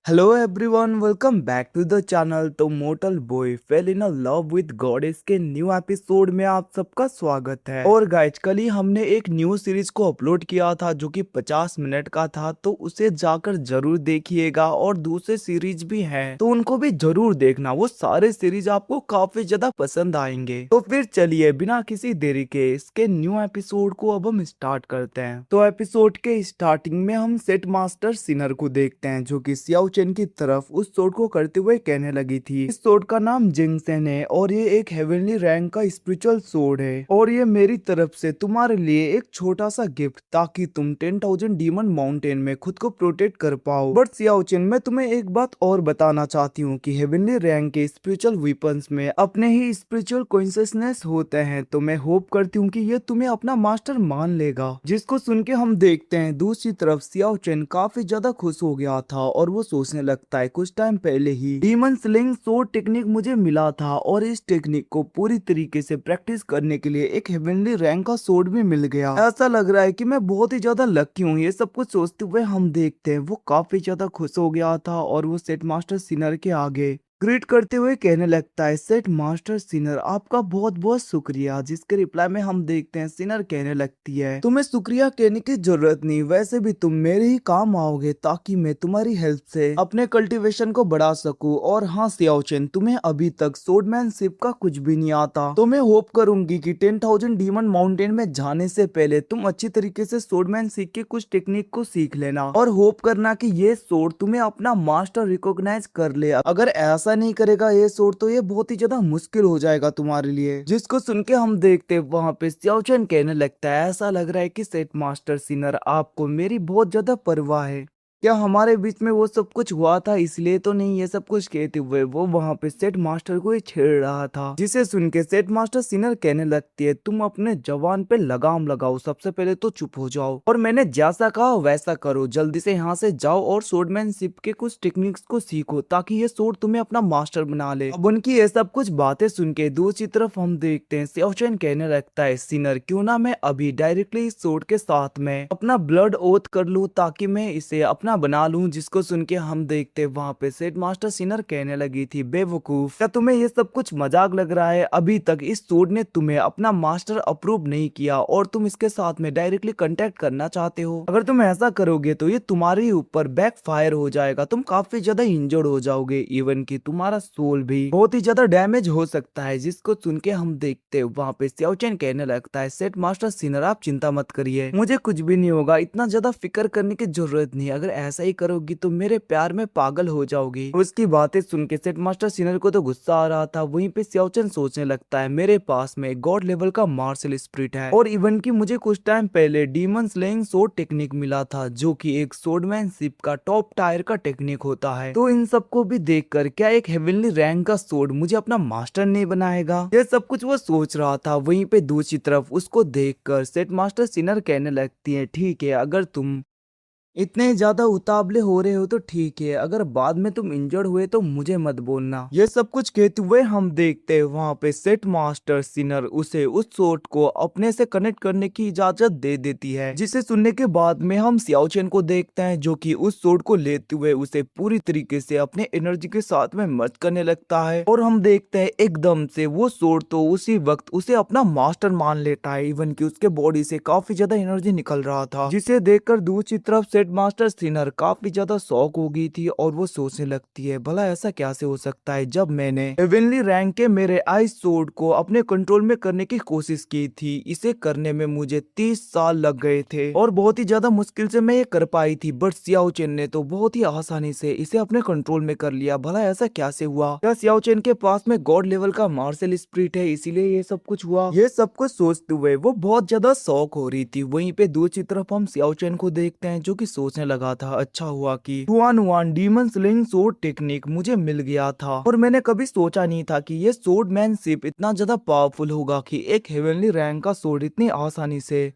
Hello everyone, welcome back to the channel. तो mortal boy fell in love with goddess के new episode में आप सबका स्वागत है। और गाइज, कल ही हमने एक न्यू सीरीज को अपलोड किया था जो कि 50 मिनट का था, तो उसे जाकर जरूर देखिएगा। और दूसरे सीरीज भी हैं तो उनको भी जरूर देखना, वो सारे सीरीज आपको काफी ज्यादा पसंद आएंगे। तो फिर चलिए बिना किसी देरी के इसके न्यू एपिसोड को अब हम स्टार्ट करते हैं। तो एपिसोड के स्टार्टिंग में हम सेट मास्टर सिनर को देखते हैं जो कि सियाओ चेन की तरफ उस सोड को करते हुए कहने लगी थी। इस सोड का नाम जिंगसेन है और ये एक हेवनली रैंक का स्पिरिचुअल सोड है और ये मेरी तरफ से तुम्हारे लिए एक छोटा सा गिफ्ट, ताकि तुम 10,000 डीमन माउंटेन में खुद को प्रोटेक्ट कर पाओ। बट सियाओ चेन, मैं तुम्हें एक बात और बताना चाहती हूँ कि हेवनली रैंक के स्पिरिचुअल वेपन्स में अपने ही स्पिरिचुअल कॉन्शियसनेस होते हैं, तो मैं होप करती हूँ कि ये तुम्हें अपना मास्टर मान लेगा। जिसको सुन के हम देखते हैं दूसरी तरफ सियाओ चेन काफी ज्यादा खुश हो गया था और वो सोचने लगता है कुछ टाइम पहले ही डीमन स्लिंग सोर्ड टेक्निक मुझे मिला था और इस टेक्निक को पूरी तरीके से प्रैक्टिस करने के लिए एक हेवनली रैंक का सोर्ड भी मिल गया। ऐसा लग रहा है कि मैं बहुत ही ज्यादा लकी हूँ। ये सब कुछ सोचते हुए हम देखते हैं वो काफी ज्यादा खुश हो गया था और वो सेट मास्टर सिनर के आगे ग्रीट करते हुए कहने लगता है, सेट मास्टर सिनर आपका बहुत बहुत शुक्रिया। जिसके रिप्लाई में हम देखते हैं सिनर कहने लगती है, तुम्हें शुक्रिया कहने की जरूरत नहीं, वैसे भी तुम मेरे ही काम आओगे ताकि मैं तुम्हारी हेल्प से अपने कल्टीवेशन को बढ़ा सकूं। और हाँ सियाओ चेन, तुम्हें अभी तक सोर्डमैनशिप का कुछ भी नहीं आता, तो मैं होप करूंगी कि 10,000 डीमन माउंटेन में जाने से पहले तुम अच्छी तरीके से सोर्डमैनशिप के कुछ टेक्निक को सीख लेना और होप करना कि ये सोर्ड तुम्हें अपना मास्टर रिकॉग्नाइज कर ले। अगर ऐसा नहीं करेगा ये सोर्ड तो ये बहुत ही ज्यादा मुश्किल हो जाएगा तुम्हारे लिए। जिसको सुन के हम देखते वहां पे सियाओ चेन कहने लगता है, ऐसा लग रहा है कि सेट मास्टर सिनर आपको मेरी बहुत ज्यादा परवाह है। क्या हमारे बीच में वो सब कुछ हुआ था इसलिए तो नहीं? ये सब कुछ कहते हुए वो वहां पे सेट मास्टर को ही छेड़ रहा था। जिसे सुन के सेट मास्टर सिनर कहने लगती है, तुम अपने जवान पे लगाम लगाओ, सबसे पहले तो चुप हो जाओ और मैंने जैसा कहा वैसा करो। जल्दी से यहाँ से जाओ और सोर्डमैनशिप के कुछ टेक्निक्स को सीखो ताकि ये सोर्ड तुम्हें अपना मास्टर बना ले। अब उनकी ये सब कुछ बातें सुन के दूसरी तरफ हम देखते हैं सियाओ चेन कहने लगता है, सिनर क्यों ना मैं अभी डायरेक्टली इस सोर्ड के साथ में अपना ब्लड ओथ कर लूं ताकि मैं इसे अपना बना लूं। जिसको सुन के हम देखते वहां पे सेट मास्टर सिनर कहने लगी थी, बेवकूफ, क्या तुम्हें ये सब कुछ मजाक लग रहा है? अभी तक इस सोर्ड ने तुम्हें अपना मास्टर अप्रूव नहीं किया और तुम इसके साथ में डायरेक्टली कांटेक्ट करना चाहते हो। अगर तुम ऐसा करोगे तो ये तुम्हारे ऊपर बैक फायर हो जाएगा, तुम काफी ज्यादा इंजर्ड हो जाओगे, इवन कि तुम्हारा सोल भी बहुत ही ज्यादा डैमेज हो सकता है। जिसको सुन के हम देखते वहां पे सियाओ चेन कहने लगता है, सेट मास्टर सिनर आप चिंता मत करिए, मुझे कुछ भी नहीं होगा, इतना ज्यादा फिक्र करने की जरूरत नहीं, अगर ऐसा ही करोगी तो मेरे प्यार में पागल हो जाओगी। उसकी बातें सुन के सेट मास्टर सिनर को तो गुस्सा आ रहा था। वहीं पे सियाओ चेन सोचने लगता है, मेरे पास में गॉड लेवल का मार्शल स्पिरिट है और इवन की मुझे कुछ टाइम पहले डीमन स्लेइंग सोर्ड टेक्निक मिला था जो कि एक सोर्डमैनशिप का टॉप टायर का टेक्निक होता है। तो इन सबको भी देखकर क्या एक हेवनली रैंक का सोर्ड मुझे अपना मास्टर नहीं बनाएगा? ये सब कुछ वो सोच रहा था। वहीं पे दूसरी तरफ उसको देखकर सेट मास्टर सिनर कहने लगती है, ठीक है, अगर तुम इतने ज्यादा उतावले हो रहे हो तो ठीक है, अगर बाद में तुम इंजर्ड हुए तो मुझे मत बोलना। ये सब कुछ कहते हुए हम देखते हैं वहां पे सेट मास्टर सिनर उसे उस सोर्ड को अपने से कनेक्ट करने की इजाजत दे देती है। जिसे सुनने के बाद में हम सियाओ चेन को देखते हैं जो कि उस सोर्ड को लेते हुए उसे पूरी तरीके से अपने एनर्जी के साथ में मर्ज करने लगता है और हम देखते हैं एकदम से वो सोर्ड तो उसी वक्त उसे अपना मास्टर मान लेता है, इवन कि उसके बॉडी से काफी ज्यादा एनर्जी निकल रहा था। जिसे देखकर दूसरी तरफ सेट मास्टर सिनर काफी ज्यादा शॉक हो गई थी और वो सोचने लगती है, भला ऐसा कैसे हो सकता है जब मैंने हेवनली रैंक के मेरे आइस सोर्ड को अपने कंट्रोल में करने की कोशिश की थी, इसे करने में मुझे 30 साल लग गए थे और बहुत ही ज्यादा मुश्किल से मैं ये कर पाई थी, बट सियाओ चेन ने तो बहुत ही आसानी से इसे अपने कंट्रोल में कर लिया। भला ऐसा कैसे हुआ? क्या सियाओ चेन के पास में गॉड लेवल का मार्शल स्पिरिट है इसीलिए ये सब कुछ हुआ? ये सब कुछ सोचते हुए वो बहुत ज्यादा शौक हो रही थी। वहीं पे दूसरी तरफ हम सियाओ चेन को देखते हैं जो कि सोचने लगा था, अच्छा हुआ कि Hwan Hwan demon slaying sword technique मुझे मिल गया था और मैंने कभी सोचा नहीं था कि ये सोर्डमैनशिप इतना ज्यादा पावरफुल होगा कि एक हेवनली रैंक का सोर्ड इतनी आसानी से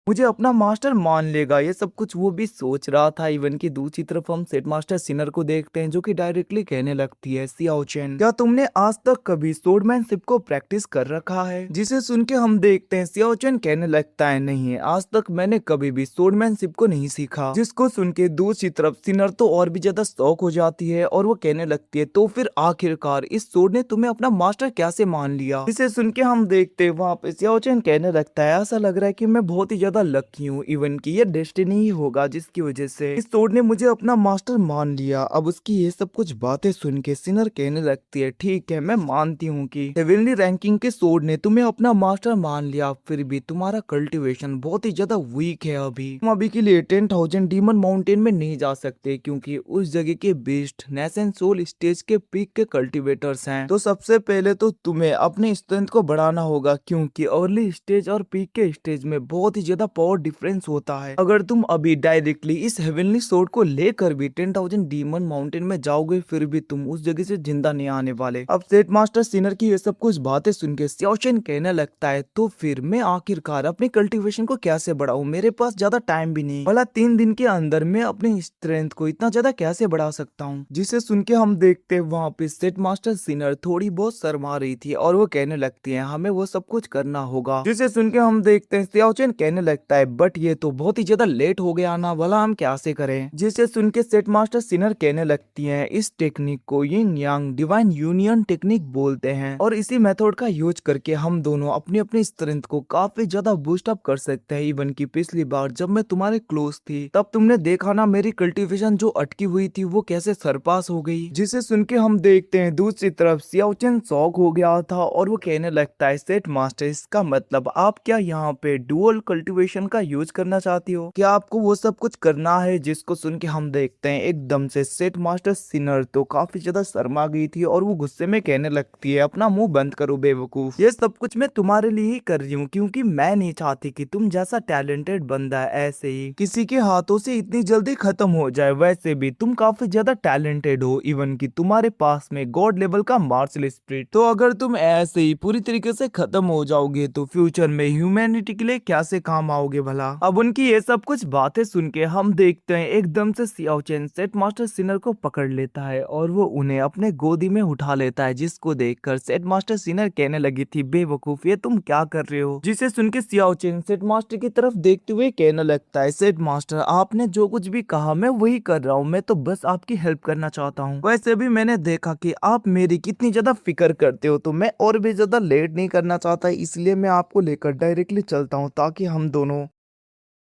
मुझे अपना मास्टर मान लेगा, ये सब कुछ वो भी सोच रहा था। इवन की दूसरी तरफ हम सेट मास्टर सिनर को देखते हैं जो कि डायरेक्टली कहने लगती है, सियाओ चेन क्या तुमने आज तक कभी स्वॉर्डमैनशिप को प्रैक्टिस कर रखा है? जिसे सुन के हम देखते हैं सियाओ चेन कहने लगता है, नहीं, आज तक मैंने कभी भी स्वॉर्डमैनशिप को नहीं सीखा। जिसको सुन के दूसरी तरफ सिनर तो और भी ज्यादा शौक हो जाती है और वो कहने लगती है, तो फिर आखिरकार इस स्वॉर्ड ने तुम्हें अपना मास्टर कैसे मान लिया? जिसे सुन के हम देखते हैं वहाँ पे सियाओ चेन कहने लगता है, ऐसा लग रहा है कि मैं बहुत ही ज्यादा लकी हूँ, इवन की ये डेस्टिनी ही होगा जिसकी वजह से इस स्वॉर्ड ने मुझे अपना मास्टर मान लिया। अब उसकी ये सब कुछ बातें सुन के सिनर कहने लगती है, ठीक है, मैं मानती हूँ कि हेवनली रैंकिंग के स्वॉर्ड ने तुम्हें अपना मास्टर मान लिया, फिर भी तुम्हारा कल्टीवेशन बहुत ही ज्यादा वीक है। अभी तुम अभी के लिए 10,000 डीमन माउंटेन में नहीं जा सकते क्योंकि उस जगह के बेस्ट नेशन सोल स्टेज के पीक के कल्टीवेटर्स हैं। तो सबसे पहले तो तुम्हें अपने स्ट्रेंथ को बढ़ाना होगा क्योंकि अर्ली स्टेज और पीक के स्टेज में बहुत ही ज्यादा पावर डिफरेंस होता है। अगर तुम अभी डायरेक्टली इस हेवनली स्वॉर्ड को लेकर भी 10,000 डीमन माउंटेन में जाओगे, फिर भी तुम उस जगह से जिंदा नहीं आने वाले। अब सेट मास्टर सिनर की ये सब कुछ बातें सुन के सियाओ चेन कहने लगता है, तो फिर मैं आखिरकार अपनी कल्टीवेशन को कैसे बढ़ाऊं? मेरे पास ज्यादा टाइम भी नहीं, भला 3 दिन के अंदर मैं अपनी स्ट्रेंथ को इतना ज्यादा कैसे बढ़ा सकता हूँ? जिसे सुन के हम देखते हैं वहाँ पे सेट मास्टर सिनर थोड़ी बहुत शर्मा रही थी और वो कहने लगती है, हमें वो सब कुछ करना होगा। जिसे सुन के हम देखते हैं सियाओ चेन कहने लगता है, बट ये तो बहुत ही ज्यादा लेट हो गया ना, भला हम कैसे करें? जिसे सुन के सेट मास्टर सिनर कहने लगती है, इस टेक्निक को यिंग यांग डिवाइन यूनियन टेक्निक बोलते हैं और इसी मेथड का यूज करके हम दोनों अपनी अपनी स्ट्रेंथ को काफी ज्यादा बूस्ट अप कर सकते हैं। इवन की पिछली बार जब मैं तुम्हारे क्लोज थी तब तुमने देखा ना, मेरी कल्टीवेशन जो अटकी हुई थी वो कैसे सरपास हो गई। जिसे सुन के हम देखते हैं दूसरी तरफ सियाओ चेन शॉक हो गया था और वो कहने लगता है, सेट मास्टर इसका मतलब आप क्या यहाँ पे डुअल कल्टीवेशन का यूज करना चाहती हो? क्या आपको वो सब कुछ करना है? जिसको सुन के हम देखते हैं एकदम से सेट मास्टर सिनर तो काफी ज्यादा शर्मा गई थी और वो गुस्से में कहने लगती है, अपना मुंह बंद करो बेवकूफ, ये सब कुछ मैं तुम्हारे लिए ही कर रही हूँ क्योंकि मैं नहीं चाहती कि तुम जैसा टैलेंटेड बंदा ऐसे ही किसी के हाथों से इतनी जल्दी खत्म हो जाए। वैसे भी तुम काफी ज्यादा टैलेंटेड हो, इवन कि तुम्हारे पास में गॉड लेवल का मार्शल स्पिरिट, तो अगर तुम ऐसे ही पूरी तरीके से खत्म हो जाओगे तो फ्यूचर में ह्यूमैनिटी के लिए कैसे काम आओगे भला? अब उनकी ये सब कुछ बातें सुन के हम देखते हैं एकदम से Xiao chain set master Sinner को पकड़ लेता है और वो उन्हें अपने गोदी में उठा लेता है, जिसको देखकर सेट मास्टर सिनर कहने लगी थी, बेवकूफ, ये तुम क्या कर रहे हो? जिसे सुन के सियाओ चेन सेट मास्टर की तरफ देखते हुए कहने लगता है, सेट मास्टर आपने जो कुछ भी कहा मैं वही कर रहा हूँ, मैं तो बस आपकी हेल्प करना चाहता हूँ। वैसे भी मैंने देखा कि आप मेरी कितनी ज्यादा फिक्र करते हो, तो मैं और भी ज्यादा लेट नहीं करना चाहता, इसलिए मैं आपको लेकर डायरेक्टली चलता हूँ ताकि हम दोनों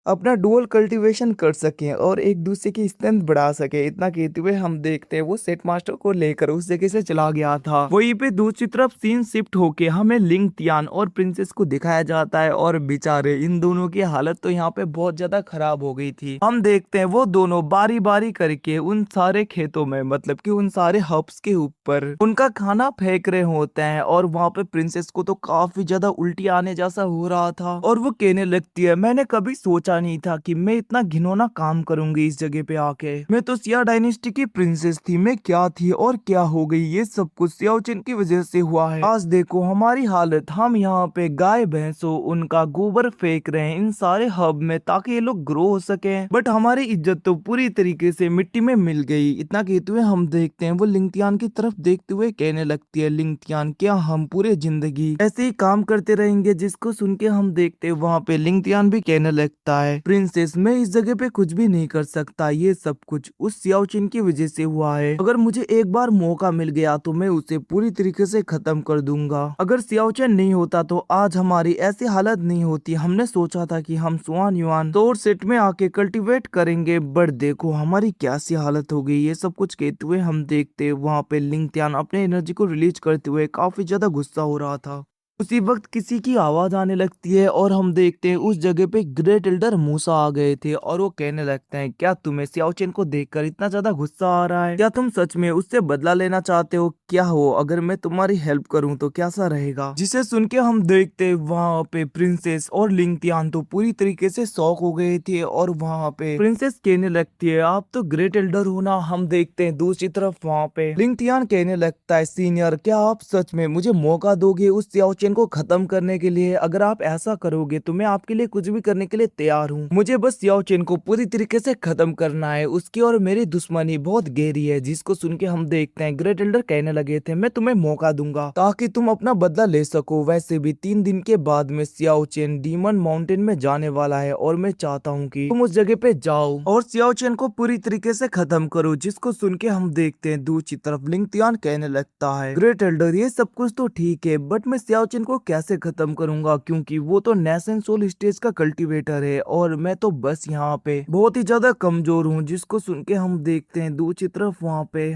अपना डुअल कल्टीवेशन कर सकें और एक दूसरे की स्ट्रेंथ बढ़ा सके। इतना कहते हुए हम देखते हैं वो सेट मास्टर को लेकर उस जगह से चला गया था। वहीं पे दूसरी तरफ सीन शिफ्ट होके हमें लिंग तियान और प्रिंसेस को दिखाया जाता है और बेचारे इन दोनों की हालत तो यहाँ पे बहुत ज्यादा खराब हो गई थी। हम देखते हैं वो दोनों बारी बारी करके उन सारे खेतों में, मतलब कि उन सारे हब्स के ऊपर उनका खाना फेंक रहे होते हैं और वहाँ पे प्रिंसेस को तो काफी ज्यादा उल्टी आने जैसा हो रहा था और वो कहने लगती है, मैंने कभी सोचा नहीं था कि मैं इतना घिनौना काम करूंगी इस जगह पे आके। मैं तो सिया डायनेस्टी की प्रिंसेस थी, मैं क्या थी और क्या हो गई, ये सब कुछ सियाओ चेन की वजह से हुआ है। आज देखो हमारी हालत, हम यहाँ पे गाय भैंसों उनका गोबर फेंक रहे हैं इन सारे हब में ताकि ये लोग ग्रो हो सके, बट हमारी इज्जत तो पूरी तरीके से मिट्टी में मिल गई। इतना कहते हुए हम देखते हैं वो लिंगतियान की तरफ देखते हुए कहने लगती है, लिंगतियान क्या हम पूरे जिंदगी ऐसे ही काम करते रहेंगे? जिसको सुन के हम देखते हैं वहाँ पे लिंगतियान भी कहने लगता है, प्रिंसेस मैं इस जगह पे कुछ भी नहीं कर सकता, ये सब कुछ उस सियाओ चेन की वजह से हुआ है। अगर मुझे एक बार मौका मिल गया तो मैं उसे पूरी तरीके से खत्म कर दूंगा। अगर सियाओ चेन नहीं होता तो आज हमारी ऐसी हालत नहीं होती। हमने सोचा था कि हम स्वान युआन तोड़ सेट में आके कल्टीवेट करेंगे, बट देखो हमारी क्या सी हालत हो गई। ये सब कुछ कहते हुए हम देखते वहाँ पे लिंगतियान अपने एनर्जी को रिलीज करते हुए काफी ज्यादा गुस्सा हो रहा था। उसी वक्त किसी की आवाज आने लगती है और हम देखते हैं उस जगह पे ग्रेट एल्डर मूसा आ गए थे और वो कहने लगते हैं, क्या तुम्हें सियाओ चेन को देखकर इतना ज्यादा गुस्सा आ रहा है? क्या तुम सच में उससे बदला लेना चाहते हो? क्या हो अगर मैं तुम्हारी हेल्प करूं तो कैसा रहेगा? जिसे सुन के हम देखते वहाँ पे प्रिंसेस और लिंगतियान तो पूरी तरीके से शॉक हो गए थे और वहाँ पे प्रिंसेस कहने लगती है, आप तो ग्रेट एल्डर हो ना? हम देखते हैं दूसरी तरफ वहाँ पे लिंगतियान कहने लगता है, सीनियर क्या आप सच में मुझे मौका दोगे उस सियाओ चेन को खत्म करने के लिए। अगर आप ऐसा करोगे तो मैं आपके लिए कुछ भी करने के लिए तैयार हूँ। मुझे बस सियाओ चेन को पूरी तरीके से खत्म करना है। उसकी और मेरी दुश्मनी बहुत गहरी है। जिसको सुन के हम देखते हैं ग्रेट एल्डर कहने लगे थे, मैं तुम्हें मौका दूंगा ताकि तुम अपना बदला ले सको। वैसे भी 3 दिन के बाद में सियाओ चेन डीमन माउंटेन में जाने वाला है और मैं चाहता हूँ कि तुम उस जगह पे जाओ और सियाओ चेन को पूरी तरीके से खत्म करो। जिसको सुन के हम देखते हैं दूसरी तरफ लिंग तियान कहने लगता है, ग्रेट एल्डर ये सब कुछ तो ठीक है, बट मैं सियाओ चेन को कैसे खत्म करूंगा, क्योंकि वो तो नेशन सोल स्टेज का कल्टीवेटर है और मैं तो बस यहाँ पे बहुत ही ज्यादा कमजोर हूँ। जिसको सुन के हम देखते हैं दूसरी तरफ वहाँ पे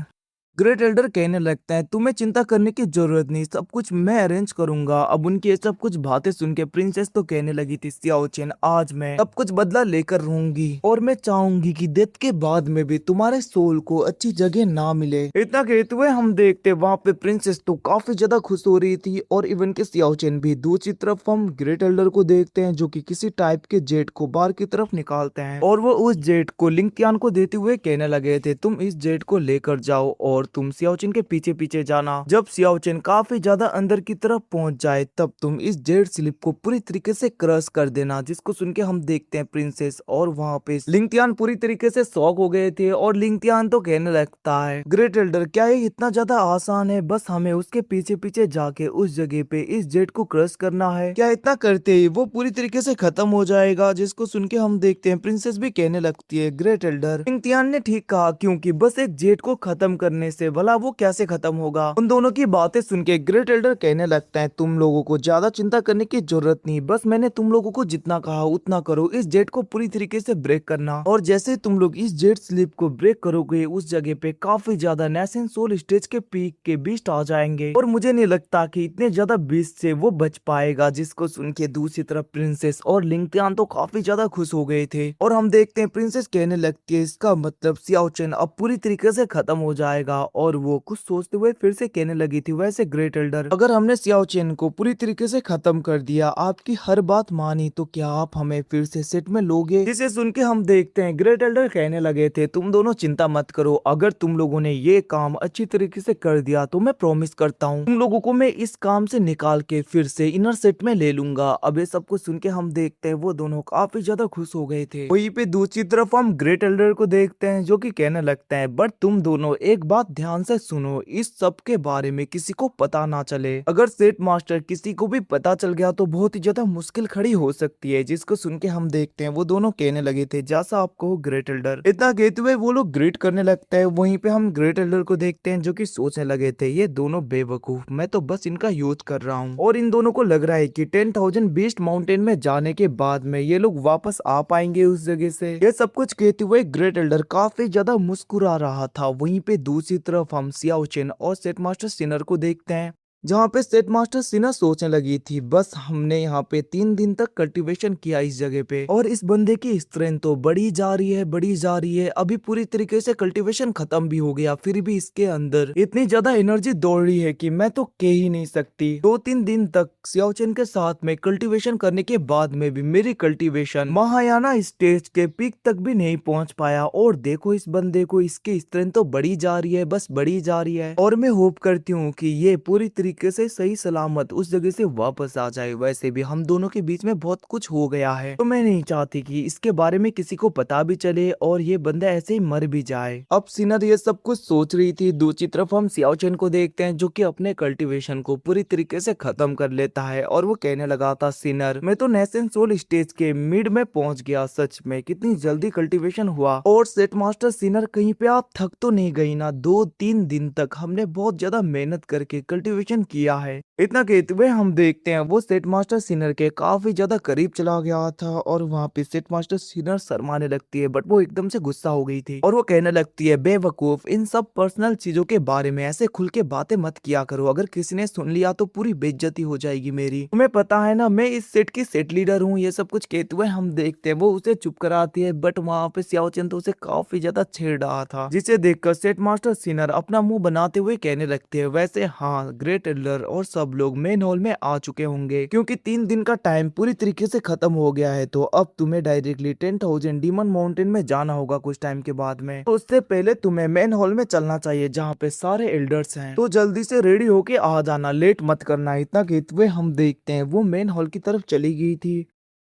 ग्रेट एल्डर कहने लगता है, तुम्हें चिंता करने की जरूरत नहीं, सब कुछ मैं अरेंज करूंगा। अब उनकी ये सब कुछ बातें सुन के प्रिंसेस तो कहने लगी थी, सियाओ चेन आज मैं सब कुछ बदला लेकर रहूंगी और मैं चाहूंगी कि डेथ के बाद में भी तुम्हारे सोल को अच्छी जगह ना मिले। इतना कहते हुए हम देखते वहाँ पे प्रिंसेस तो काफी ज्यादा खुश हो रही थी और इवन के सियाओ चेन भी। दूसरी तरफ हम ग्रेट एल्डर को देखते हैं जो कि किसी टाइप के जेट को बाहर की तरफ निकालते हैं और वो उस जेट को लिंग तियान को देते हुए कहने लगे थे, तुम इस जेट को लेकर जाओ और तुम सियाओ चेन के पीछे पीछे जाना। जब सियाओ चेन काफी ज्यादा अंदर की तरफ पहुंच जाए तब तुम इस जेट स्लिप को पूरी तरीके से क्रश कर देना। जिसको सुन के हम देखते हैं प्रिंसेस और वहाँ पे लिंग तियान पूरी तरीके से शॉक हो गए थे और लिंग तियान तो कहने लगता है, ग्रेट एल्डर क्या ये इतना ज्यादा आसान है, बस हमें उसके पीछे पीछे जाके उस जगह पे इस जेट को क्रश करना है, क्या इतना करते ही वो पूरी तरीके से खत्म हो जाएगा। जिसको सुन के हम देखते हैं प्रिंसेस भी कहने लगती है, ग्रेट एल्डर लिंग तियान ने ठीक कहा, क्योंकि बस एक जेट को खत्म करने से भला वो कैसे खत्म होगा। उन दोनों की बातें सुन के ग्रेट एल्डर कहने लगता है, तुम लोगों को ज्यादा चिंता करने की जरूरत नहीं, बस मैंने तुम लोगों को जितना कहा उतना करो, इस जेट को पूरी तरीके से ब्रेक करना। और जैसे तुम लोग इस जेट स्लिप को ब्रेक करोगे उस जगह पे काफी ज्यादा नेशन सोल स्टेज के पीक के बीस्ट आ जाएंगे और मुझे नहीं लगता कि इतने ज्यादा बीस्ट से वो बच पाएगा। जिसको सुन के दूसरी तरफ प्रिंसेस और लिंग तियान तो काफी ज्यादा खुश हो गए थे और हम देखते हैं प्रिंसेस कहने लगती है, इसका मतलब सियाओ चेन अब पूरी तरीके से खत्म हो जाएगा। और वो कुछ सोचते हुए फिर से कहने लगी थी, वैसे ग्रेट एल्डर अगर हमने सियाओ चेन को पूरी तरीके से खत्म कर दिया, आपकी हर बात मानी, तो क्या आप हमें फिर से सेट में लोगे। जिसे सुन के हम देखते हैं ग्रेट एल्डर कहने लगे थे, तुम दोनों चिंता मत करो, अगर तुम लोगों ने ये काम अच्छी तरीके से कर दिया तो मैं प्रॉमिस करता हूँ तुम लोगों को मैं इस काम से निकाल के फिर से इनर सेट में ले लूंगा। अब ये सब कुछ सुन के हम देखते हैं वो दोनों काफी ज्यादा खुश हो गए थे। वहीं पे दूसरी तरफ हम ग्रेट एल्डर को देखते हैं जो कि कहने लगता है, बट तुम दोनों एक बात ध्यान से सुनो, इस सब के बारे में किसी को पता ना चले, अगर सेट मास्टर किसी को भी पता चल गया तो बहुत ही ज्यादा मुश्किल खड़ी हो सकती है। जिसको सुन के हम देखते हैं वो दोनों कहने लगे थे, जैसा आपको ग्रेट एल्डर। इतना कहते हुए वो लोग ग्रेट करने लगता है। वहीं पे हम ग्रेट एल्डर को देखते हैं जो कि सोचने लगे थे, ये दोनों बेवकूफ, मैं तो बस इनका यूज कर रहा हूँ। और इन दोनों को लग रहा है कि 10,000 बीस्ट माउंटेन में जाने के बाद में ये लोग वापस आ पाएंगे उस जगह से। ये सब कुछ कहते हुए ग्रेट एल्डर काफी ज्यादा मुस्कुरा रहा था। वहीं पे दूसरी तरफ हम सियाओ चेन और सेट मास्टर सिनर को देखते हैं जहाँ पे सेट मास्टर सिनर सोचने लगी थी, बस हमने यहाँ पे 3 दिन तक कल्टीवेशन किया इस जगह पे और इस बंदे की स्ट्रेंथ तो बढ़ी जा रही है बढ़ी जा रही है। अभी पूरी तरीके से कल्टीवेशन खत्म भी हो गया, फिर भी इसके अंदर इतनी ज्यादा एनर्जी दौड़ रही है कि मैं तो कह ही नहीं सकती। 2-3 दिन तक सियाओ चेन के साथ में कल्टीवेशन करने के बाद में भी मेरी कल्टीवेशन महायाना स्टेज के पीक तक भी नहीं पहुंच पाया। और देखो इस बंदे को, इसकी स्ट्रेंथ तो बढ़ी जा रही है, बस बढ़ी जा रही है। और मैं होप करती हूँ कि ये पूरी तरीके से सही सलामत उस जगह से वापस आ जाए। वैसे भी हम दोनों के बीच में बहुत कुछ हो गया है, तो मैं नहीं चाहती कि इसके बारे में किसी को पता भी चले और ये बंदा ऐसे ही मर भी जाए। अब सिनर ये सब कुछ सोच रही थी। दूसरी तरफ हम सियाओ चेन को देखते हैं जो कि अपने कल्टीवेशन को पूरी तरीके से खत्म कर लेता है और वो कहने लगा था, सिनर मैं तो नेशन सोल स्टेज के मिड में पहुंच गया, सच में कितनी जल्दी कल्टीवेशन हुआ। और सेट मास्टर सिनर कहीं पे आप थक तो नहीं गई ना, 2-3 दिन तक हमने बहुत ज्यादा मेहनत करके कल्टीवेशन किया है। इतना कहते हुए हम देखते हैं वो सेट मास्टर सिनर के काफी ज्यादा करीब चला गया था और वहाँ पे सेट मास्टर सिनर शर्माने लगती है, बट वो एकदम से गुस्सा हो गई थी और वो कहने लगती है, बेवकूफ, इन सब पर्सनल चीजों के बारे में ऐसे खुल के बातें मत किया करो, अगर किसी ने सुन लिया तो पूरी बेइज्जती हो जाएगी मेरी। तुम्हें पता है ना मैं इस सेट की सेट लीडर हूँ। ये सब कुछ कहते हुए हम देखते हैं वो उसे चुप कराती है, बट वहाँ पे सियाओ चेन तो उसे काफी ज्यादा छेड़ रहा था, जिसे देखकर सेट मास्टर सिनर अपना मुंह बनाते हुए कहने लगते हैं, वैसे हाँ ग्रेट एल्डर और सब लोग मेन हॉल में आ चुके होंगे, क्योंकि 3 दिन का टाइम पूरी तरीके से खत्म हो गया है। तो अब तुम्हें डायरेक्टली 10,000 डीमन माउंटेन में जाना होगा कुछ टाइम के बाद में। तो उससे पहले तुम्हें मेन हॉल में चलना चाहिए जहाँ पे सारे एल्डर्स हैं। तो जल्दी से रेडी होके आ जाना, लेट मत करना। इतना कहते हुए हम देखते हैं वो मेन हॉल की तरफ चली गई थी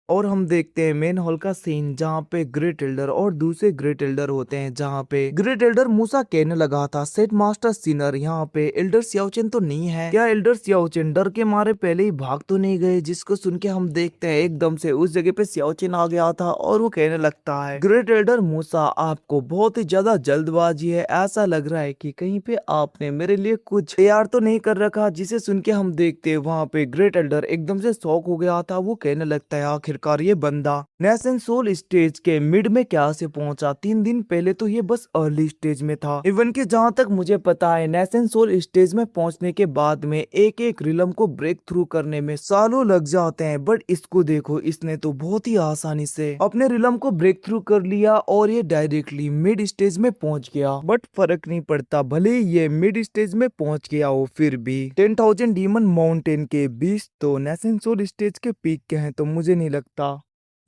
और हम देखते हैं मेन हॉल का सीन जहाँ पे ग्रेट एल्डर और दूसरे ग्रेट एल्डर होते हैं। जहाँ पे ग्रेट एल्डर मूसा कहने लगा था, सेट मास्टर सिनर यहाँ पे एल्डर सियाओचेन तो नहीं है क्या? एल्डर सियाओचेन डर के मारे पहले ही भाग तो नहीं गए? जिसको सुन के हम देखते हैं एकदम से उस जगह पे सियाओचेन आ गया था और वो कहने लगता है, ग्रेट एल्डर मूसा आपको बहुत ही ज्यादा जल्दबाजी है, ऐसा लग रहा है कि कहीं पे आपने मेरे लिए कुछ तैयार तो नहीं कर रखा। जिसे सुन के हम देखते हैं वहाँ पे ग्रेट एल्डर एकदम से शॉक हो गया था। वो कहने लगता है, आखिरकार ये बंदा नेशन सोल स्टेज के मिड में क्या से पहुंचा? 3 दिन पहले तो ये बस अर्ली स्टेज में था। इवन कि जहां तक मुझे पता है नेशन सोल स्टेज में पहुंचने के बाद में एक एक रिलम को ब्रेक थ्रू करने में सालों लग जाते हैं, बट इसको देखो, इसने तो बहुत ही आसानी से अपने रिलम को ब्रेक थ्रू कर लिया और ये डायरेक्टली मिड स्टेज में पहुंच गया। बट फर्क नहीं पड़ता, भले ही ये मिड स्टेज में पहुंच गया हो, फिर भी 10,000 डीमन माउंटेन के बीच तो नेशन सोल स्टेज के पीक के हैं, तो मुझे नहीं लगता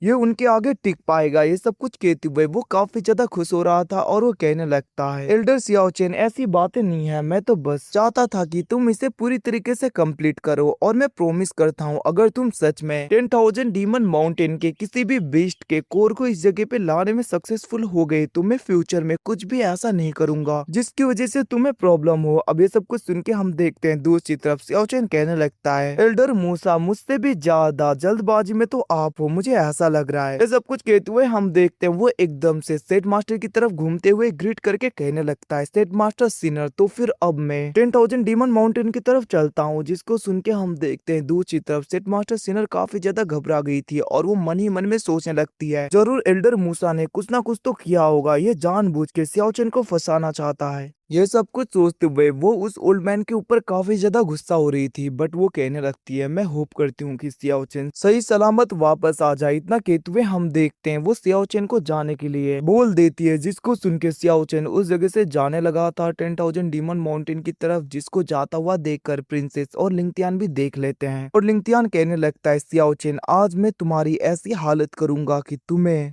ये उनके आगे टिक पाएगा। ये सब कुछ कहते हुए वो काफी ज्यादा खुश हो रहा था और वो कहने लगता है, एल्डर सियाओचेन ऐसी बातें नहीं है, मैं तो बस चाहता था कि तुम इसे पूरी तरीके से कंप्लीट करो और मैं प्रॉमिस करता हूँ अगर तुम सच में 10,000 डीमन माउंटेन के किसी भी बीस्ट के कोर को इस जगह पे लाने में सक्सेसफुल हो गए तो मैं फ्यूचर में कुछ भी ऐसा नहीं करूंगा जिसकी वजह से तुम्हें प्रॉब्लम हो। अब ये सब कुछ सुन के हम देखते हैं दूसरी तरफ सियाओचेन कहने लगता है, एल्डर मूसा मुझसे भी ज्यादा जल्दबाजी में तो आप हो, मुझे ऐसा लग रहा है। ये सब कुछ कहते हुए हम देखते हैं वो एकदम से सेट मास्टर की तरफ घूमते हुए ग्रीट करके कहने लगता है, सेट मास्टर सिनर तो फिर अब मैं 10,000 डीमन माउंटेन की तरफ चलता हूँ। जिसको सुन के हम देखते हैं दूसरी तरफ सेट मास्टर सिनर काफी ज्यादा घबरा गई थी और वो मन ही मन में सोचने लगती है, जरूर एल्डर मूसा ने कुछ ना कुछ तो किया होगा, ये जानबूझ के सियाओचेन को फंसाना चाहता है। ये सब कुछ सोचते हुए वो उस ओल्ड मैन के ऊपर काफी ज्यादा गुस्सा हो रही थी, बट वो कहने लगती है, मैं होप करती हूँ कि सियाओचेन सही सलामत वापस आ जाए। इतना कहते हुए हम देखते हैं वो सियाओचेन को जाने के लिए बोल देती है, जिसको सुन के सियाओचेन उस जगह से जाने लगा था 10,000 डीमन माउंटेन की तरफ। जिसको जाता हुआ देखकर प्रिंसेस और लिंगतियान भी देख लेते हैं और लिंगतियान कहने लगता है, सियाओचेन आज मैं तुम्हारी ऐसी हालत करूंगा कि तुम्हें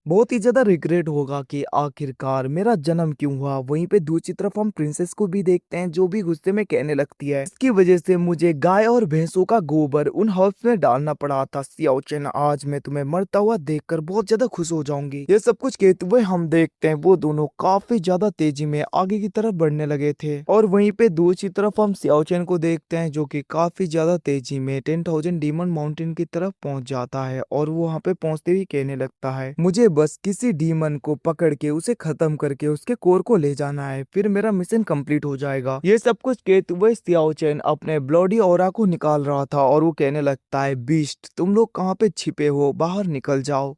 बहुत ही ज्यादा रिग्रेट होगा कि आखिरकार मेरा जन्म क्यों हुआ। वहीं पे दूसरी तरफ हम प्रिंसेस को भी देखते हैं जो भी गुस्से में कहने लगती है, इसकी वजह से मुझे गाय और भैंसों का गोबर उन हर्ब्स में डालना पड़ा था। सियाओचेन आज मैं तुम्हें मरता हुआ देखकर बहुत ज्यादा खुश हो जाऊंगी। ये सब कुछ कहते हुए हम देखते हैं वो दोनों काफी ज्यादा तेजी में आगे की तरफ बढ़ने लगे थे और वहीं पे दूसरी तरफ हम सियाओचेन को देखते हैं जो कि काफी ज्यादा तेजी में 10,000 डीमन माउंटेन की तरफ पहुंच जाता है और वो वहां पे पहुंचते ही कहने लगता है, मुझे बस किसी डीमन को पकड़ के उसे खत्म करके उसके कोर को ले जाना है, फिर मेरा मिशन कंप्लीट हो जाएगा। ये सब कुछ कहते हुए सियाओचेन अपने ब्लडी ऑरा को निकाल रहा था और वो कहने लगता है, बीस्ट तुम लोग कहाँ पे छिपे हो, बाहर निकल जाओ।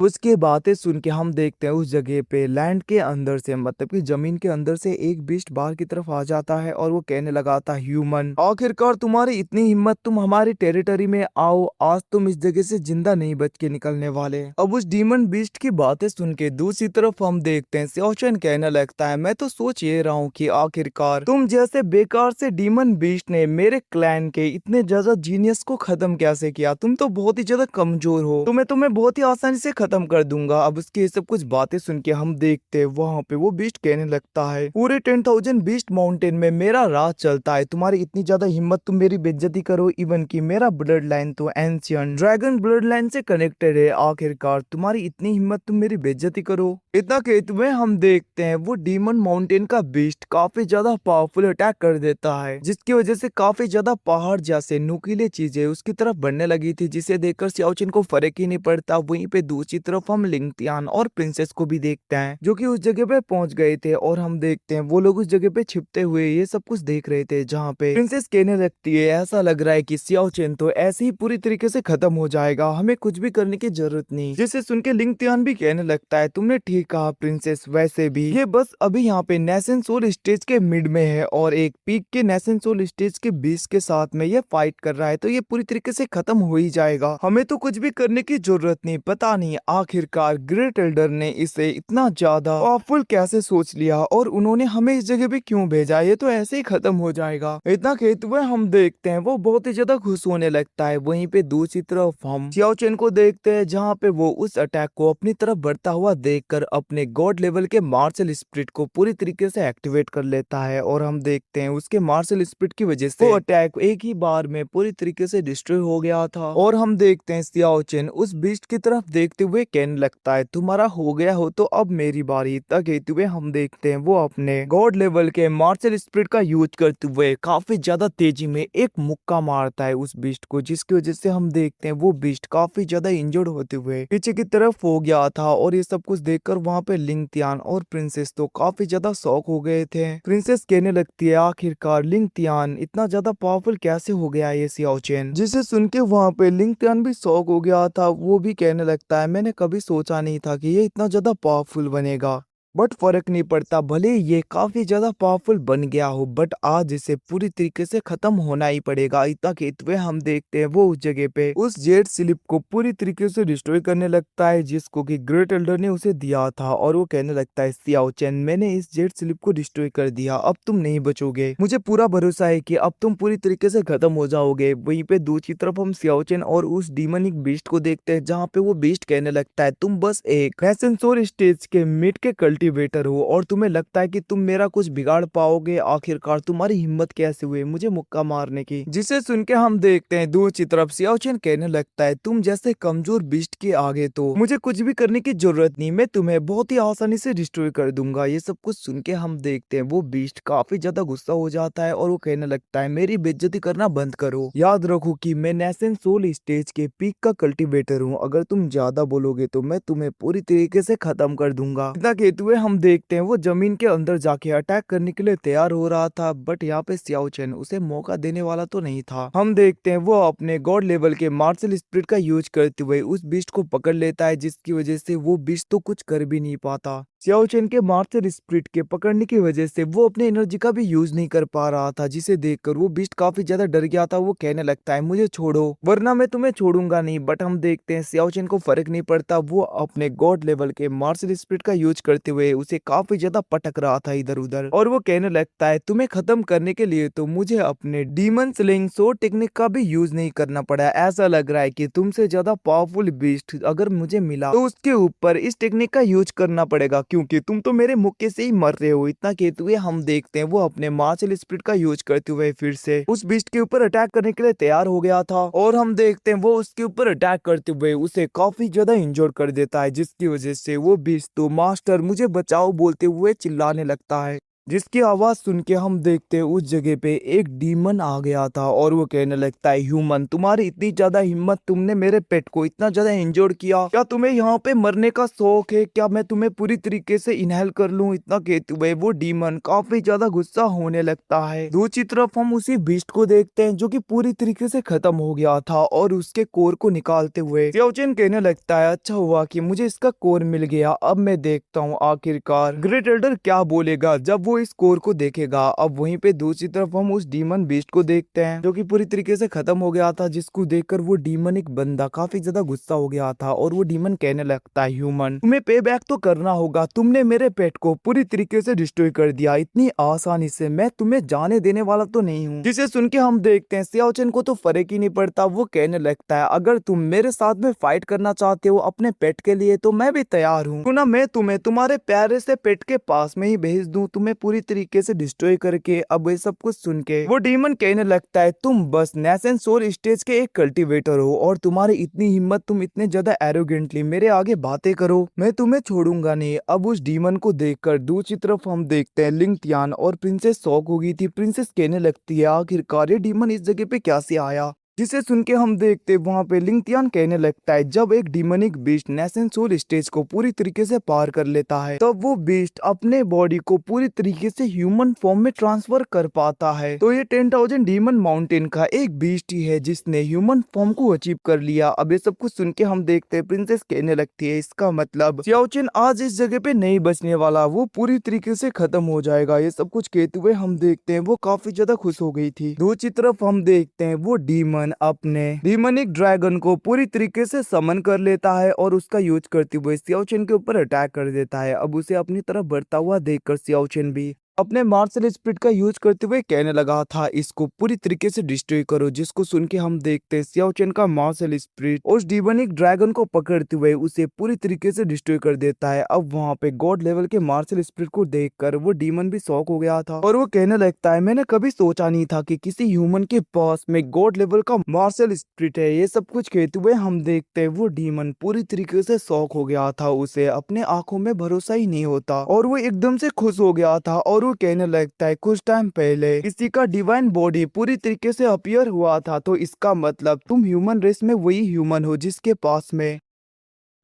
उसके बातें सुन के हम देखते हैं उस जगह पे लैंड के अंदर से, मतलब कि जमीन के अंदर से एक बीस्ट बाहर की तरफ आ जाता है और वो कहने लगा था, ह्यूमन आखिरकार तुम्हारी इतनी हिम्मत, तुम हमारी टेरिटरी में आओ, आज तुम इस जगह से जिंदा नहीं बच के निकलने वाले। अब उस डीमन बीस्ट की बातें सुन के दूसरी तरफ हम देखते हैं सियाओचेन कहने लगता है, मैं तो सोच ये रहा हूँ कि आखिरकार तुम जैसे बेकार से डीमन बीस्ट ने मेरे क्लैन के इतने ज्यादा जीनियस को खत्म कैसे किया, तुम तो बहुत ही ज्यादा कमजोर हो, तुम्हें बहुत ही आसानी से खत्म कर दूंगा। अब उसकी ये सब कुछ बातें सुन के हम देखते हैं वहाँ पे वो बीस्ट कहने लगता है, पूरे 10,000 बीस्ट माउंटेन में मेरा राज चलता है, तुम्हारी इतनी ज्यादा हिम्मत तुम मेरी बेइज्जती करो, इवन की मेरा ब्लड लाइन तो एंशियंट ड्रैगन ब्लड लाइन से कनेक्टेड है, आखिरकार तुम्हारी इतनी हिम्मत तुम मेरी बेइज्जती करो। इतना कहते हुए हम देखते हैं वो डीमन माउंटेन का बीस्ट काफी ज्यादा पावरफुल अटैक कर देता है, जिसकी वजह से काफी ज्यादा पहाड़ जैसे नुकीले चीजें उसकी तरफ बढ़ने लगी थी, जिसे देखकर सियाओचेन को फर्क ही नहीं पड़ता। वहीं पे दूसरी तरफ हम लिंगतियान और प्रिंसेस को भी देखते हैं जो कि उस जगह पे पहुंच गए थे और हम देखते हैं वो लोग उस जगह पे छिपते हुए ये सब कुछ देख रहे थे, जहाँ पे प्रिंसेस कहने लगती है, ऐसा लग रहा है कि सियाओचेन तो ऐसे ही पूरी तरीके से खत्म हो जाएगा, हमें कुछ भी करने की जरूरत नहीं। जिसे सुन के लिंगतियान भी कहने लगता है, तुमने ठीक कहा प्रिंसेस, वैसे भी ये बस अभी यहाँ पे नेशन सोल स्टेज के मिड में है और एक पीक के नेशन सोल स्टेज के बीच के साथ में ये फाइट कर रहा है, तो ये पूरी तरीके से खत्म हो ही जाएगा, हमें तो कुछ भी करने की जरूरत नहीं। पता नहीं आखिरकार ग्रेट एल्डर ने इसे इतना ज्यादा पावरफुल कैसे सोच लिया और उन्होंने हमें इस जगह पे क्यों भेजा, ये तो ऐसे ही खत्म हो जाएगा। इतना कहते हुए हम देखते हैं वो बहुत ही ज्यादा खुश होने लगता है। वहीं पे दूसरी तरफ हम सियाओ चेन को देखते हैं जहाँ पे वो उस अटैक को अपनी तरफ बढ़ता हुआ देखकर अपने गॉड लेवल के मार्शल स्पिरिट को पूरी तरीके से एक्टिवेट कर लेता है और हम देखते हैं उसके मार्शल स्पिरिट की वजह से वो अटैक एक ही बार में पूरी तरीके से डिस्ट्रॉय हो गया था। और हम देखते हैं सियाओ चेन उस बीस्ट की तरफ देखते हुए कहने लगता है तुम्हारा हो गया हो तो अब मेरी बारी। इतना कहते हुए हम देखते हैं वो अपने गॉड लेवल के मार्शल स्पिरिट का यूज करते हुए काफी ज्यादा तेजी में एक मुक्का मारता है उस बीस्ट को, जिसकी वजह से हम देखते हैं वो बीस्ट काफी ज्यादा इंजर्ड होते हुए पीछे की तरफ हो गया था। और ये सब कुछ देखकर वहाँ पे लिंग तियान और प्रिंसेस तो काफी ज्यादा शॉक हो गए थे। प्रिंसेस कहने लगती है आखिरकार लिंग तियान इतना ज्यादा पावरफुल कैसे हो गया ये सियाओ चेन, जिसे सुन के वहाँ पे लिंग तियान भी शॉक हो गया था। वो भी कहने लगता है मैंने कभी सोचा नहीं था कि ये इतना ज्यादा पावरफुल बनेगा, बट फर्क नहीं पड़ता, भले ये काफी ज्यादा पावरफुल बन गया हो बट आज इसे पूरी तरीके से खत्म होना ही पड़ेगा। इतना कहते हुए हम देखते हैं वो उस जगह पे उस जेड स्लिप को पूरी तरीके से डिस्ट्रॉय करने लगता है जिसको कि ग्रेट एल्डर ने उसे दिया था। और वो कहने लगता है सियाओ चेन मैंने इस जेड स्लिप को डिस्ट्रॉय कर दिया, अब तुम नहीं बचोगे, मुझे पूरा भरोसा है कि अब तुम पूरी तरीके से खत्म हो जाओगे। वहीं पे दूसरी तरफ हम सियाओ चेन और उस डीमनिक बीस्ट को देखते हैं जहाँ पे वो बीस्ट कहने लगता है तुम बस एक एसेंसोर स्टेज के मिड के कल्टीवेटर हो और तुम्हें लगता है कि तुम मेरा कुछ बिगाड़ पाओगे, आखिरकार तुम्हारी हिम्मत कैसे हुई मुझे मुक्का मारने की। जिसे सुन के हम देखते हैं दूसरी तरफ सियाओ चेन कहने लगता है तुम जैसे कमजोर बीस्ट के आगे तो मुझे कुछ भी करने की जरूरत नहीं, मैं तुम्हें बहुत ही आसानी से डिस्ट्रॉय कर दूंगा। ये सब कुछ सुन के हम देखते हैं वो बीस्ट काफी ज्यादा गुस्सा हो जाता है और वो कहने लगता है मेरी बेइज्जती करना बंद करो, याद रखो कि मैं नेशन सोल स्टेज के पीक का कल्टीवेटर हूँ, अगर तुम ज्यादा बोलोगे तो मैं तुम्हें पूरी तरीके से खत्म कर दूंगा। इतना कहते हुए हम देखते हैं वो जमीन के अंदर जाके अटैक करने के लिए तैयार हो रहा था बट यहाँ पे सियाओ चेन उसे मौका देने वाला तो नहीं था। हम देखते हैं वो अपने गॉड लेवल के मार्शल स्पिरिट का यूज करते हुए उस बीस्ट को पकड़ लेता है जिसकी वजह से वो बीस्ट तो कुछ कर भी नहीं पाता। सियाओ चेन के मार्शल स्पिरिट के पकड़ने की वजह से वो अपने एनर्जी का भी यूज नहीं कर पा रहा था, जिसे देखकर वो बीस्ट काफी ज्यादा डर गया था। वो कहने लगता है मुझे छोड़ो वरना मैं तुम्हें छोड़ूंगा नहीं। बट हम देखते हैं सियाओ चेन को फर्क नहीं पड़ता, वो अपने गॉड लेवल के मार्शल स्पिरिट का यूज करते हुए उसे काफी ज्यादा पटक रहा था इधर उधर। और वो कहने लगता है तुम्हें खत्म करने के लिए तो मुझे अपने डीमन स्लिंग शॉट टेक्निक का भी यूज नहीं करना पड़ा। ऐसा लग रहा है कि तुमसे ज्यादा पावरफुल बीस्ट अगर मुझे मिला तो उसके ऊपर इस टेक्निक का यूज करना पड़ेगा क्योंकि तुम तो मेरे मुक्के से ही मर रहे हो। इतना कहते हुए हम देखते हैं वो अपने मार्शल स्पिरिट का यूज करते हुए फिर से उस बीस्ट के ऊपर अटैक करने के लिए तैयार हो गया था। और हम देखते हैं वो उसके ऊपर अटैक करते हुए उसे काफी ज्यादा इंजोर कर देता है, जिसकी वजह से वो बीस्ट तो मास्टर मुझे बचाओ बोलते हुए चिल्लाने लगता है, जिसकी आवाज सुन के हम देखते हैं उस जगह पे एक डीमन आ गया था। और वो कहने लगता है ह्यूमन तुम्हारी इतनी ज्यादा हिम्मत, तुमने मेरे पेट को इतना ज्यादा इंजोर्ड किया, क्या तुम्हें यहाँ पे मरने का शौक है, क्या मैं तुम्हें पूरी तरीके से इनहेल कर लूं। इतना कहते हुए वो डीमन काफी ज्यादा गुस्सा होने लगता है। दूसरी तरफ हम उसी बीस्ट को देखते हैं जो कि पूरी तरीके से खत्म हो गया था और उसके कोर को निकालते हुए सियाओ चेन कहने लगता है अच्छा हुआ कि मुझे इसका कोर मिल गया, अब मैं देखता हूँ आखिरकार ग्रेट एल्डर क्या बोलेगा जब वो इस कोर को देखेगा। अब वहीं पे दूसरी तरफ हम उस डीमन बीस्ट को देखते हैं जो कि पूरी तरीके से खत्म हो गया था, जिसको देखकर वो डीमन एक बंदा काफी ज्यादा गुस्सा हो गया था। और वो डीमन कहने लगता है ह्यूमन तुम्हें पे बैक तो करना होगा, तुमने मेरे पेट को पूरी तरीके से डिस्ट्रॉय कर दिया, इतनी आसानी से मैं तुम्हें जाने देने वाला तो नहीं हूँ। जिसे सुन के हम देखते हैं सियाओ चेन को तो फर्क ही नहीं पड़ता, वो कहने लगता है अगर तुम मेरे साथ में फाइट करना चाहते हो अपने पेट के लिए तो मैं भी तैयार हूँ, क्यों ना मैं तुम्हें तुम्हारे प्यारे से पेट के पास में ही भेज दूं तुम्हें पूरी तरीके से डिस्ट्रॉय करके। अब ये सब कुछ सुन के वो डीमन कहने लगता है तुम बस नेशन सोल स्टेज के एक कल्टीवेटर हो और तुम्हारी इतनी हिम्मत, तुम इतने ज्यादा एरोगेंटली मेरे आगे बातें करो, मैं तुम्हें छोड़ूंगा नहीं। अब उस डीमन को देखकर दूसरी तरफ हम देखते हैं लिंग तियान और प्रिंसेस शॉक हो गई थी। प्रिंसेस कहने लगती है आखिरकार ये डीमन इस जगह पे कैसे आया, जिसे सुन के हम देखते वहां पे लिंग तियान कहने लगता है जब एक demonic beast nation soul stage को पूरी तरीके से पार कर लेता है तब वो बीस्ट अपने बॉडी को पूरी तरीके से ह्यूमन फॉर्म में ट्रांसफर कर पाता है। तो ये 10,000 डीमन माउंटेन का एक बीस्ट ही है जिसने ह्यूमन फॉर्म को अचीव कर लिया। अब ये सब कुछ सुन के हम देखते हैं प्रिंसेस कहने लगती है इसका मतलब सियाओ चेन आज इस जगह पे नहीं बचने वाला, वो पूरी तरीके से खत्म हो जाएगा। ये सब कुछ कहते हुए हम देखते हैं वो काफी ज्यादा खुश हो गई थी। दूसरी तरफ हम देखते हैं वो डीमन डीमन अपने डीमनिक ड्रैगन को पूरी तरीके से समन कर लेता है और उसका यूज करते हुए सियाओचेन के ऊपर अटैक कर देता है। अब उसे अपनी तरफ बढ़ता हुआ देखकर सियाओचेन भी अपने मार्शल स्पिरिट का यूज करते हुए कहने लगा था इसको पूरी तरीके से डिस्ट्रॉय करो, जिसको सुन के हम देखते हैं सियाओचेन का मार्शल स्पिरिट उस डीमनिक ड्रैगन को पकड़ते हुए उसे पूरी तरीके से डिस्ट्रॉय कर देता है। अब वहां पे गॉड लेवल के मार्शल स्पिरिट को देखकर वो डीमन भी शॉक हो गया था और वो कहने लगता है मैंने कभी सोचा नहीं था कि किसी ह्यूमन के पास में गॉड लेवल का मार्शल स्पिरिट है। ये सब कुछ कहते हुए हम देखते हैं वो डीमन पूरी तरीके से शॉक हो गया था, उसे अपने आंखों में भरोसा ही नहीं होता और वो एकदम से खुश हो गया था और वो कहने लगता है कुछ टाइम पहले किसी का डिवाइन बॉडी पूरी तरीके से अपीयर हुआ था, तो इसका मतलब तुम ह्यूमन रेस में वही ह्यूमन हो जिसके पास में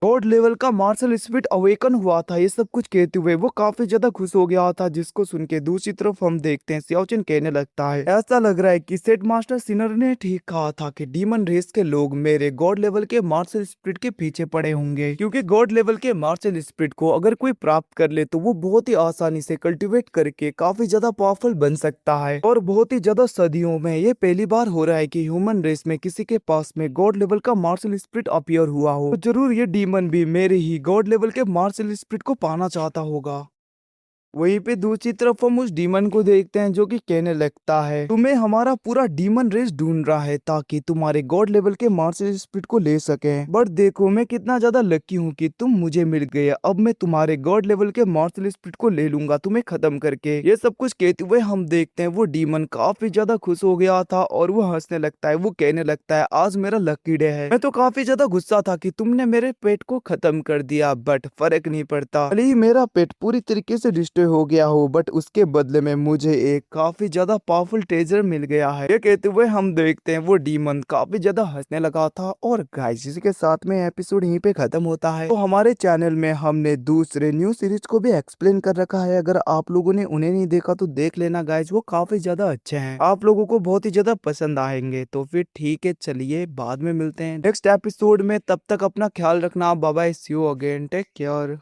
गॉड लेवल का मार्शल स्पिरिट अवेकन हुआ था। ये सब कुछ कहते हुए वो काफी ज्यादा खुश हो गया था, जिसको सुन के दूसरी तरफ हम देखते हैं सियाओचेन कहने लगता है ऐसा लग रहा है कि सेट मास्टर सिनर ने ठीक कहा था कि डीमन रेस के लोग मेरे गॉड लेवल के मार्शल स्पिरिट के पीछे पड़े होंगे, क्योंकि गॉड लेवल के मार्शल स्पिरिट को अगर कोई प्राप्त कर ले तो वो बहुत ही आसानी से कल्टिवेट करके काफी ज्यादा पावरफुल बन सकता है। और बहुत ही ज्यादा सदियों में ये पहली बार हो रहा है कि ह्यूमन रेस में किसी के पास में गॉड लेवल का मार्शल स्पिरिट अपीयर हुआ हो, तो जरूर ये डीमन भी मेरे ही गॉड लेवल के मार्शल स्पिरिट को पाना चाहता होगा। वहीं पे दूसरी तरफ हम उस डीमन को देखते हैं जो कि कहने लगता है तुम्हें हमारा पूरा डीमन रेस ढूंढ रहा है ताकि तुम्हारे गॉड लेवल के मार्शल स्पिरिट को ले सके, बट देखो मैं कितना ज्यादा लकी हूँ कि तुम मुझे मिल गए। अब मैं तुम्हारे गॉड लेवल के मार्शल स्पिरिट को ले लूंगा तुम्हें खत्म करके। ये सब कुछ कहते हुए हम देखते हैं वो डीमन काफी ज्यादा खुश हो गया था और वो हंसने लगता है। वो कहने लगता है आज मेरा लकी डे है। मैं तो काफी ज्यादा गुस्सा था कि तुमने मेरे पेट को खत्म कर दिया, बट फर्क नहीं पड़ता, भले ही मेरा पेट पूरी तरीके से डिस्ट्रॉय हो गया हो, बट उसके बदले में मुझे एक काफी ज्यादा पावरफुल ट्रेजर मिल गया है। ये कहते हुए हम देखते हैं वो डीमन काफी ज्यादा हंसने लगा था। और गाइस इसी के साथ में एपिसोड यहीं पे खत्म होता है। तो हमारे चैनल में हमने दूसरे न्यू सीरीज को भी एक्सप्लेन कर रखा है, अगर आप लोगों ने उन्हें नहीं देखा तो देख लेना गाइस, वो काफी ज्यादा अच्छे हैं, आप लोगों को बहुत ही ज्यादा पसंद आएंगे। तो फिर ठीक है, चलिए बाद में मिलते हैं नेक्स्ट एपिसोड में, तब तक अपना ख्याल रखना, bye bye, see you again, take care.